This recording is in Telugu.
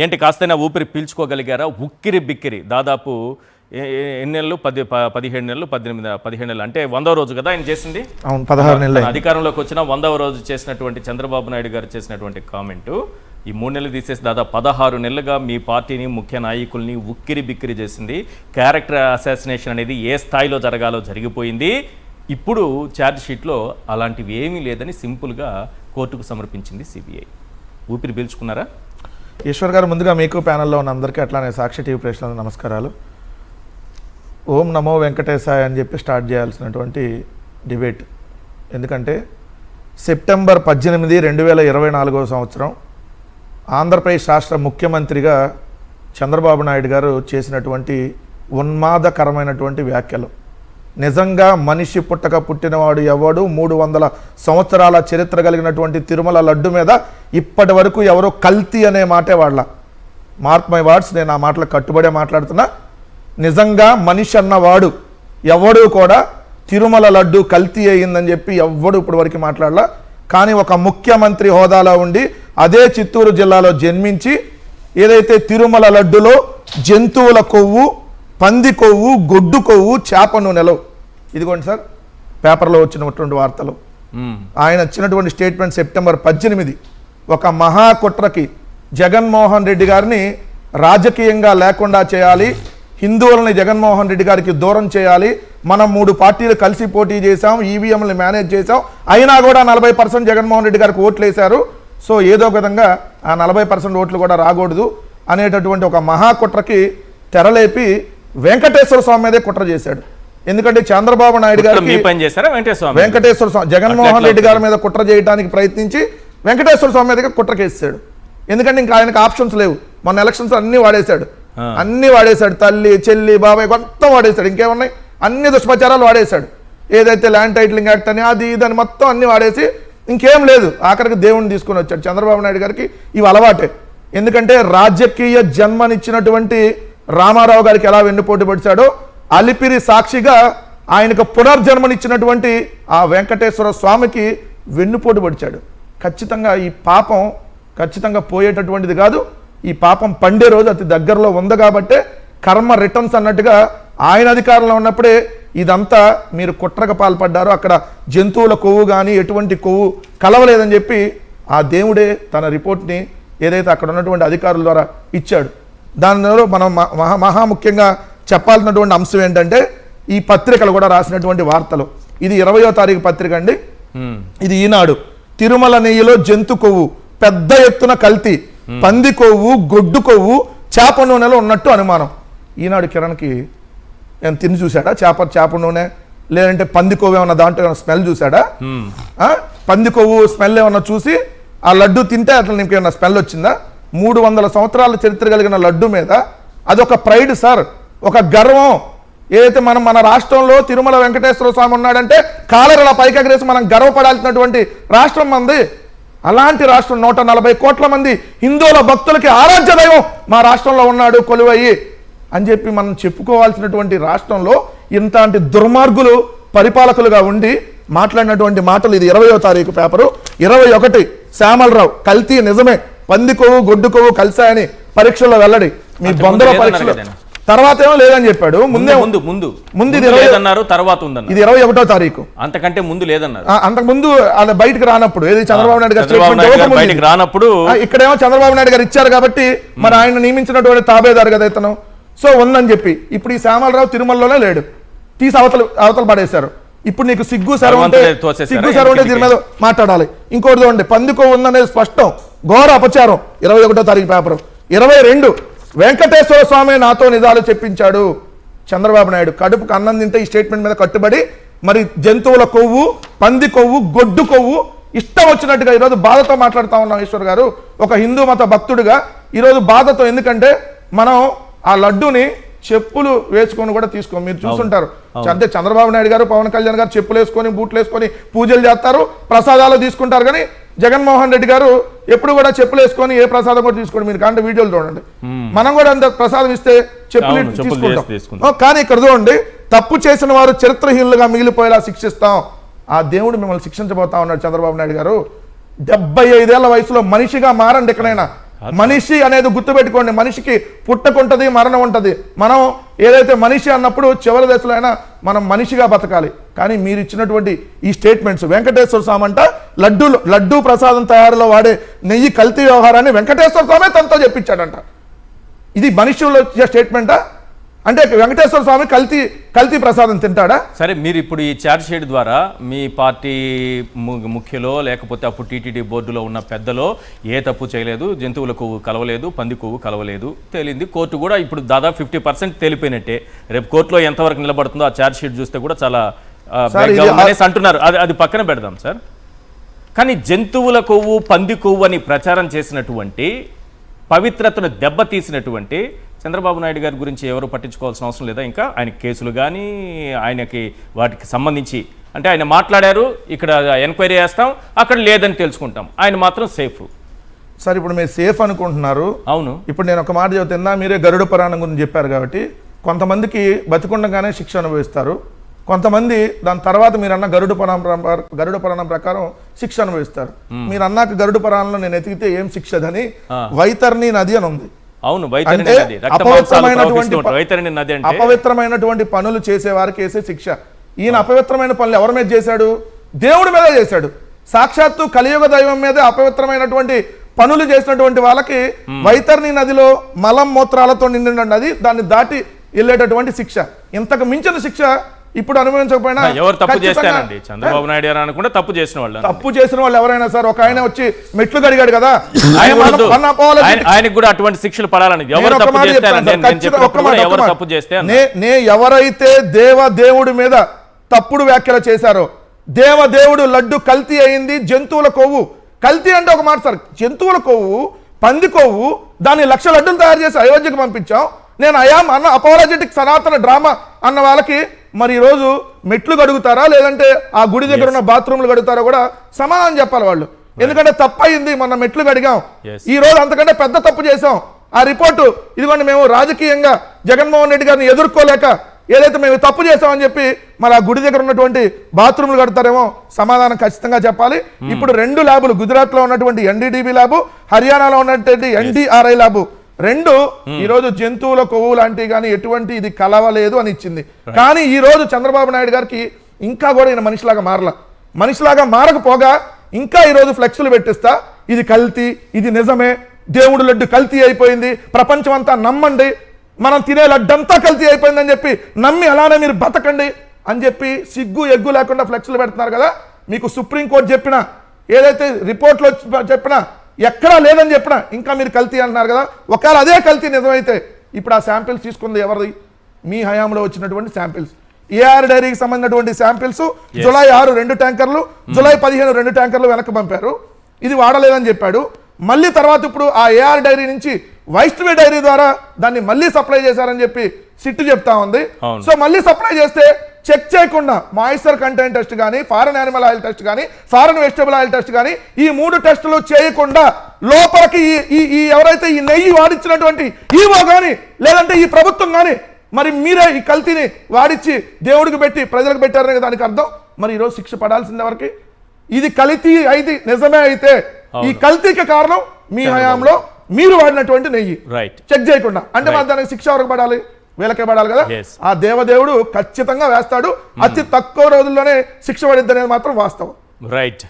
ఏంటి కాస్తైనా ఊపిరి పీల్చుకోగలిగారా? ఉక్కిరి బిక్కిరి దాదాపు ఎన్ని నెలలు 17 నెలలు 17 నెలలు అంటే 100వ రోజు కదా ఆయన చేసింది. అవును, 16 నెలలు అధికారంలోకి వచ్చిన 100వ రోజు చేసినటువంటి చంద్రబాబు నాయుడు గారు చేసినటువంటి కామెంటు ఈ 3 నెలలు తీసేసి దాదాపు 16 నెలలుగా మీ పార్టీని ముఖ్య నాయకుల్ని ఉక్కిరి బిక్కిరి చేసింది. క్యారెక్టర్ అసాసినేషన్ అనేది ఏ స్థాయిలో జరగాలో జరిగిపోయింది. ఇప్పుడు ఛార్జ్ షీట్లో అలాంటివి ఏమీ లేదని సింపుల్గా కోర్టుకు సమర్పించింది సిబిఐ. ఊపిరి పీల్చుకున్నారా? ఈశ్వర్ గారు, ముందుగా మీకు ప్యానెల్లో ఉన్న అందరికీ అట్లానే సాక్షి టీవీ ప్రేక్షకులకు నమస్కారాలు. ఓం నమో వెంకటేశాయ అని చెప్పి స్టార్ట్ చేయాల్సినటువంటి డిబేట్. ఎందుకంటే సెప్టెంబర్ 18, 2024 సంవత్సరం ఆంధ్రప్రదేశ్ రాష్ట్ర ముఖ్యమంత్రిగా చంద్రబాబు నాయుడు గారు చేసినటువంటి ఉన్మాదకరమైనటువంటి వ్యాఖ్యలు. నిజంగా మనిషి పుట్టక పుట్టినవాడు ఎవడు, 300 సంవత్సరాల చరిత్ర కలిగినటువంటి తిరుమల లడ్డు మీద ఇప్పటి వరకు ఎవరో కల్తీ అనే మాటే వాడలా. మార్క్ మై వర్డ్స్, నేను ఆ మాటలకు కట్టుబడే మాట్లాడుతున్నా. నిజంగా మనిషి అన్నవాడు ఎవడు కూడా తిరుమల లడ్డు కల్తీ అయ్యిందని చెప్పి ఎవడు ఇప్పటి వరకు మాట్లాడలా. కానీ ఒక ముఖ్యమంత్రి హోదాలో ఉండి అదే చిత్తూరు జిల్లాలో జన్మించి ఏదైతే తిరుమల లడ్డులో జంతువుల కొవ్వు, పంది కొవ్వు, గొడ్డు కొవ్వు, చేప నూనెలో, ఇదిగోండి సార్ పేపర్లో వచ్చినటువంటి వార్తలు, ఆయన ఇచ్చినటువంటి స్టేట్మెంట్ సెప్టెంబర్ 18, ఒక మహాకుట్రకి జగన్మోహన్ రెడ్డి గారిని రాజకీయంగా లేకుండా చేయాలి, హిందువులని జగన్మోహన్ రెడ్డి గారికి దూరం చేయాలి, మనం 3 పార్టీలు కలిసి పోటీ చేశాం, ఈవీఎంలు మేనేజ్ చేశాం, అయినా కూడా 40% జగన్మోహన్ రెడ్డి గారికి ఓట్లు వేశారు. సో ఏదో విధంగా ఆ 40% ఓట్లు కూడా రాకూడదు అనేటటువంటి ఒక మహాకుట్రకి తెరలేపి వెంకటేశ్వర స్వామి మీదే కుట్ర చేశాడు. ఎందుకంటే చంద్రబాబు నాయుడు గారికి వెంకటేశ్వర స్వామి జగన్మోహన్ రెడ్డి గారి మీద కుట్ర చేయడానికి ప్రయత్నించి వెంకటేశ్వర స్వామి మీద కుట్ర కేసాడు. ఎందుకంటే ఇంకా ఆయనకు ఆప్షన్స్ లేవు. మొన్న ఎలక్షన్స్ అన్ని వాడేశాడు, తల్లి చెల్లి బాబాయ్ మొత్తం వాడేశాడు. ఇంకేమున్నాయి, అన్ని దుష్ప్రచారాలు వాడేశాడు. ఏదైతే ల్యాండ్ టైటిలింగ్ యాక్ట్ అని అది ఇదని మొత్తం అన్ని వాడేసి ఇంకేం లేదు. ఆఖరికి దేవుణ్ణి తీసుకొని వచ్చాడు. చంద్రబాబు నాయుడు గారికి ఇవి అలవాటే. ఎందుకంటే రాజకీయ జన్మనిచ్చినటువంటి రామారావు గారికి ఎలా వెన్నుపోటు పడిచాడో అలిపిరి సాక్షిగా ఆయనకు పునర్జన్మనిచ్చినటువంటి ఆ వెంకటేశ్వర స్వామికి వెన్నుపోటు పడిచాడు. ఖచ్చితంగా ఈ పాపం ఖచ్చితంగా పోయేటటువంటిది కాదు. ఈ పాపం పండే రోజు అతి దగ్గరలో ఉంది కాబట్టే కర్మ రిటర్న్స్ అన్నట్టుగా ఆయన అధికారంలో ఉన్నప్పుడే ఇదంతా మీరు కుట్రకు పాల్పడ్డారు, అక్కడ జంతువుల కొవ్వు కానీ ఎటువంటి కొవ్వు కలవలేదని చెప్పి ఆ దేవుడే తన రిపోర్ట్ని ఏదైతే అక్కడ ఉన్నటువంటి అధికారుల ద్వారా ఇచ్చాడు. దానిలో మనం మహాముఖ్యంగా చెప్పాల్సినటువంటి అంశం ఏంటంటే ఈ పత్రికలు కూడా రాసినటువంటి వార్తలు. ఇది 20వ తారీఖు పత్రిక అండి. ఇది ఈనాడు. తిరుమల నెయ్యిలో జంతు కొవ్వు పెద్ద ఎత్తున కల్తీ, పంది కొవ్వు, గొడ్డు కొవ్వు, చేప నూనెలో ఉన్నట్టు అనుమానం. ఈనాడు కిరణ్కి ఏమైనా తిని చూశాడా చేప నూనె, లేదంటే పంది కొవ్వు ఏమన్నా దాంట్లో ఏమైనా స్మెల్ చూశాడా? పంది కొవ్వు స్మెల్ ఏమన్నా చూసి ఆ లడ్డు తింటే అట్లా నీకేమన్నా స్మెల్ వచ్చిందా? 300 సంవత్సరాల చరిత్ర కలిగిన లడ్డు మీద అదొక ప్రైడ్ సార్, ఒక గర్వం. ఏదైతే మన రాష్ట్రంలో తిరుమల వెంకటేశ్వర స్వామి ఉన్నాడంటే కాలరలా పైకెగరేసి మనం గర్వపడాల్సినటువంటి రాష్ట్రం మంది. అలాంటి రాష్ట్రం 140 కోట్ల మంది హిందువుల భక్తులకి ఆరాధ్య దైవం మా రాష్ట్రంలో ఉన్నాడు కొలువయ్యి అని చెప్పి మనం చెప్పుకోవాల్సినటువంటి రాష్ట్రంలో ఇంతటి దుర్మార్గులు పరిపాలకులుగా ఉండి మాట్లాడినటువంటి మాటలు. ఇది 20వ తారీఖు పేపరు. 21 శ్యామలరావు కల్తీ నిజమే, పంది కొవ్వు గొడ్డు కొవ్వు కలిసాయని పరీక్షల్లో వెల్లడి. మీ బొందల పరీక్షలో తర్వాత ఏమో లేదని చెప్పాడు. ముందు ఇది 21వ తారీఖు, అంతకంటే ముందు లేదన్నారు. అంతకు ముందు అది బయటకు రానప్పుడు ఏది చంద్రబాబు నాయుడు గారు రానప్పుడు ఇక్కడేమో చంద్రబాబు నాయుడు గారు ఇచ్చారు కాబట్టి మరి ఆయన నియమించినటువంటి తాబేదారు కదా ఇతను. సో ఉందని చెప్పి ఇప్పుడు ఈ శ్యామలరావు తిరుమలలోనే లేడు, తీసి అవతల పడేశారు. ఇప్పుడు నీకు సిగ్గు సరం ఉంటే దీని మీద మాట్లాడాలి. ఇంకోటి చూడండి, పందికో ఉందనేది స్పష్టం, ఘోర అపచారం. 21వ తారీఖు పేపర్. 22 వెంకటేశ్వర స్వామి నాతో నిజాలు చెప్పించాడు. చంద్రబాబు నాయుడు కడుపుకు అన్నం తింటే ఈ స్టేట్మెంట్ మీద కట్టుబడి మరి జంతువుల కొవ్వు, పంది కొవ్వు, గొడ్డు కొవ్వు ఇష్టం వచ్చినట్టుగా ఈరోజు బాధతో మాట్లాడుతూ ఉన్నాం. ఈశ్వర్ గారు ఒక హిందూ మత భక్తుడిగా ఈరోజు బాధతో, ఎందుకంటే మనం ఆ లడ్డూని చెప్పులు వేసుకొని కూడా తీసుకో, మీరు చూస్తుంటారు. అంటే చంద్రబాబు నాయుడు గారు, పవన్ కళ్యాణ్ గారు చెప్పులు వేసుకొని బూట్లు వేసుకొని పూజలు చేస్తారు, ప్రసాదాలు తీసుకుంటారు. కానీ జగన్మోహన్ రెడ్డి గారు ఎప్పుడు కూడా చెప్పులు వేసుకొని ఏ ప్రసాదం కూడా తీసుకోండి. మీరు కాంటే వీడియోలు చూడండి. మనం కూడా అంత ప్రసాదం ఇస్తే చెప్పులు తీసుకుంటాం. కానీ ఇక్కడ చూడండి, తప్పు చేసిన వారు చరిత్రహీనులుగా మిగిలిపోయేలా శిక్షిస్తాం. ఆ దేవుడు మిమ్మల్ని శిక్షించబోతా ఉన్నాడు చంద్రబాబు నాయుడు గారు. 75 ఏళ్ల వయసులో మనిషిగా మారండి. ఎక్కడైనా మనిషి అనేది గుర్తుపెట్టుకోండి, మనిషికి పుట్టకుంటది, మరణం ఉంటది. మనం ఏదైతే మనిషి అన్నప్పుడు చివరి దశలో అయినా మనం మనిషిగా బతకాలి. కానీ మీరు ఇచ్చినటువంటి ఈ స్టేట్మెంట్స్, వెంకటేశ్వర స్వామి అంట లడ్డూ ప్రసాదం తయారులో వాడే నెయ్యి కల్తీ వ్యవహారాన్ని వెంకటేశ్వర స్వామి తనతో చెప్పించాడంట. ఇది మనుషుల్లో ఇచ్చే స్టేట్మెంటా? అంటే వెంకటేశ్వర స్వామి కల్తీ ప్రసాదం తింటాడా? సరే, మీరు ఇప్పుడు ఈ ఛార్జ్ షీట్ ద్వారా మీ పార్టీ ముఖ్యలో లేకపోతే అప్పుడు టీటీడీ బోర్డులో ఉన్న పెద్దలో ఏ తప్పు చేయలేదు, జంతువుల కొవ్వు కలవలేదు, పంది కొవ్వు కలవలేదు తేలింది. కోర్టు కూడా ఇప్పుడు దాదాపు 50% తేలిపోయినట్టే. రేపు కోర్టులో ఎంతవరకు నిలబడుతుందో ఆ ఛార్జ్ షీట్ చూస్తే కూడా చాలా అనేసి అంటున్నారు. అది పక్కన పెడదాం సార్. కానీ జంతువుల కొవ్వు, పంది కొవ్వు అని ప్రచారం చేసినటువంటి, పవిత్రతను దెబ్బతీసినటువంటి చంద్రబాబు నాయుడు గారి గురించి ఎవరు పట్టించుకోవాల్సిన అవసరం లేదా? ఇంకా ఆయన కేసులు కానీ ఆయనకి వాటికి సంబంధించి అంటే ఆయన మాట్లాడారు, ఇక్కడ ఎంక్వైరీ చేస్తాం, అక్కడ లేదని తెలుసుకుంటాం, ఆయన మాత్రం సేఫ్. సార్ ఇప్పుడు మీరు సేఫ్ అనుకుంటున్నారు. అవును, ఇప్పుడు నేను ఒక మాట చెబుతున్నా, మీరే గరుడ పురాణం గురించి చెప్పారు కాబట్టి కొంతమందికి బతికుండగానే శిక్ష అనుభవిస్తారు, కొంతమంది దాని తర్వాత మీరు అన్న గరుడ పురాణం ప్రకారం శిక్ష అనుభవిస్తారు. మీరు అన్నాక గరుడ పురాణంలో నేను ఎతికితే ఏం శిక్ష అని వైతరణి నది అని ఉంది. అవును, అపవిత్రమైనటువంటి పనులు చేసే వారికి వేసే శిక్ష. ఈయన అపవిత్రమైన పనులు ఎవరి మీద చేశాడు? దేవుడి మీద చేశాడు. సాక్షాత్తు కలియుగ దైవం మీద అపవిత్రమైనటువంటి పనులు చేసినటువంటి వాళ్ళకి వైతరణి నదిలో మలం మూత్రాలతో నిండిన నది, దాన్ని దాటి వెళ్ళేటటువంటి శిక్ష. ఇంతకు మించిన శిక్ష ఇప్పుడు అనుభవించకపోయినా ఎవరు తప్పు చేస్తారండి? చంద్రబాబు నాయుడు గారు అనుకుంటే తప్పు చేసిన వాళ్ళు ఎవరైనా సార్, ఒక ఆయన వచ్చి మెట్లు కడిగాడు కదా, ఆయనకు కూడా అటువంటి శిక్షలు పడాలని ఎవరైతే దేవుడి మీద తప్పుడు వ్యాఖ్యలు చేశారో, దేవుడు లడ్డు కల్తీ అయింది, జంతువుల కొవ్వు కల్తీ అంటే ఒక మాట సార్, జంతువుల కొవ్వు, పంది కొవ్వు, దాన్ని 1,00,000 లడ్డులు తయారు చేసి అయోధ్యకు పంపించాం. నేను అయాం అన్న అపోలజెటిక్ సనాతన డ్రామా అన్న వాళ్ళకి మరి ఈరోజు మెట్లు గడుగుతారా లేదంటే ఆ గుడి దగ్గర ఉన్న బాత్రూమ్లు గడుగుతారా కూడా సమాధానం చెప్పాలి వాళ్ళు. ఎందుకంటే తప్పు అయింది, మొన్న మెట్లు గడిగాం, ఈ రోజు అంతకంటే పెద్ద తప్పు చేసాం. ఆ రిపోర్టు ఇదిగోండి, మేము రాజకీయంగా జగన్మోహన్ రెడ్డి గారిని ఎదుర్కోలేక ఏదైతే మేము తప్పు చేసామని చెప్పి మరి ఆ గుడి దగ్గర ఉన్నటువంటి బాత్రూమ్లు కడతారేమో సమాధానం ఖచ్చితంగా చెప్పాలి. ఇప్పుడు 2 ల్యాబులు, గుజరాత్ లో ఉన్నటువంటి NDDB ల్యాబు, హర్యానాలో ఉన్నటువంటి NDRI ల్యాబు, 2 ఈరోజు జంతువుల కొవ్వు లాంటివి కానీ ఎటువంటి ఇది కలవలేదు అని ఇచ్చింది. కానీ ఈ రోజు చంద్రబాబు నాయుడు గారికి ఇంకా కూడా ఈయన మనిషిలాగా మారకపోగా ఇంకా ఈరోజు ఫ్లెక్స్లు పెట్టిస్తా, ఇది కల్తీ, ఇది నిజమే, దేవుడు లడ్డు కల్తీ అయిపోయింది, ప్రపంచం అంతా నమ్మండి, మనం తినే లడ్డంతా కల్తీ అయిపోయిందని చెప్పి నమ్మి అలానే మీరు బతకండి అని చెప్పి సిగ్గు ఎగ్గు లేకుండా ఫ్లెక్స్లు పెడుతున్నారు కదా. మీకు సుప్రీంకోర్టు చెప్పినా, ఏదైతే రిపోర్ట్లో చెప్పినా, ఎక్కడా లేదని చెప్పినా ఇంకా మీరు కల్తీ అంటున్నారు కదా. ఒకవేళ అదే కల్తీ నిజమైతే ఇప్పుడు ఆ శాంపిల్స్ తీసుకుంది ఎవరిది? మీ హయాంలో వచ్చినటువంటి శాంపిల్స్. ఏఆర్ డైరీకి సంబంధించినటువంటి శాంపిల్స్ జూలై 6 2 ట్యాంకర్లు, జూలై 15 2 ట్యాంకర్లు వెనక్కి పంపారు. ఇది వాడలేదని చెప్పాడు. మళ్ళీ తర్వాత ఇప్పుడు ఆ ఏఆర్ డైరీ నుంచి వైష్ణవి డైరీ ద్వారా దాన్ని మళ్ళీ సప్లై చేశారని చెప్పి సిట్టు చెప్తా ఉంది. సో మళ్ళీ సప్లై చేస్తే చెక్ చేయకుండా మాయిశ్చర్ కంటెంట్ టెస్ట్ కానీ, ఫారెన్ యానిమల్ ఆయిల్ టెస్ట్ కానీ, ఫారెన్ వెజిటబుల్ ఆయిల్ టెస్ట్ కానీ, ఈ 3 టెస్టులు చేయకుండా లోపలికి ఈ ఎవరైతే ఈ నెయ్యి వాడించినటువంటి ఈవో కానీ లేదంటే ఈ ప్రభుత్వం కానీ మరి మీరే ఈ కల్తీని వాడిచ్చి దేవుడికి పెట్టి ప్రజలకు పెట్టారనే దానికి అర్థం. మరి ఈరోజు శిక్ష పడాల్సింది ఎవరికి? ఇది కల్తీ అయితే నిజమే అయితే ఈ కల్తీకి కారణం మీ హయాంలో మీరు వాడినటువంటి నెయ్యి చెక్ చేయకుండా, అంటే మరి దానికి శిక్ష ఎవరికి పడాలి? వీళ్ళకే పడాలి కదా. ఆ దేవదేవుడు ఖచ్చితంగా వేస్తాడు. అతి తక్కువ రోజుల్లోనే శిక్ష పడిద్ది అనేది మాత్రం వాస్తవం. రైట్.